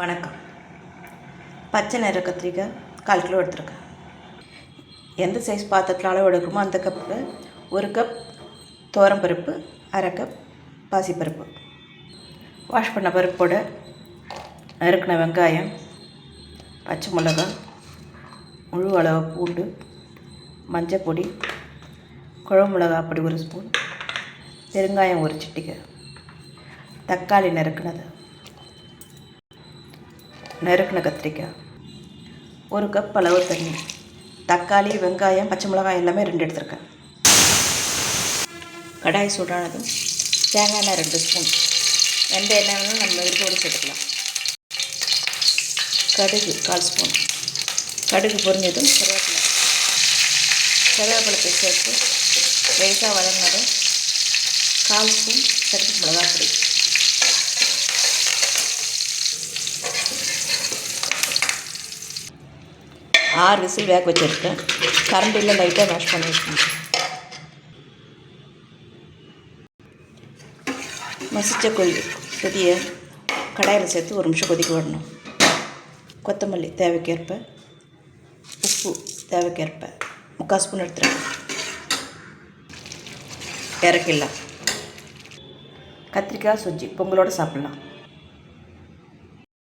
வணக்கம். பச்சை நிற கத்திரிக்காய் 1/4 கிலோ எடுத்துருக்கேன். எந்த சைஸ் பாத்திரத்தில் அளவு எடுக்கணுமோ அந்த கப்பு 1 கப் துவரம்பருப்பு, 1/2 கப் பாசிப்பருப்பு. வாஷ் பண்ண பருப்போட நறுக்கின வெங்காயம், பச்சை மிளகாய், முழு அளவு பூண்டு, மஞ்சள் பொடி, குழம்பு மிளகாய் பொடி 1 ஸ்பூன், பெருங்காயம் 1 சிட்டிகை, தக்காளி நறுக்கின கத்திரிக்காய், 1 கப் அளவு தண்ணி, தக்காளி, வெங்காயம், பச்சை மிளகாய் எல்லாமே 2 எடுத்துருக்கேன். கடாய் சூடானதும் தேங்காய் எண்ணெய் 2 ஸ்பூன், எந்த எண்ணெய் வேணாலும் நம்ம விருப்பப்படி சேர்த்துக்கலாம். கடுகு 1/4 ஸ்பூன், கடுகு பொரிஞ்சதும் கருவேப்பிலை சேர்த்து லேசாக வதங்கினதும் 1/4 ஸ்பூன் சட்னி மிளகாய் பொடி, 6 விசில் வேக வச்சுருக்கேன். கரண்டியில் லைட்டாக மேஷ் பண்ணி வச்சுக்கணும். மசிச்ச கொதியை கடாயில் சேர்த்து 1 நிமிஷம் கொதிக்க விடணும். கொத்தமல்லி தேவைக்கேற்ப, உப்பு தேவைக்கேற்ப 3/4 ஸ்பூன் எடுத்துருக்கேன். இறக்கிடலாம். கத்திரிக்காய் சுஜ்ஜி பொங்கலோடு சாப்பிட்லாம்.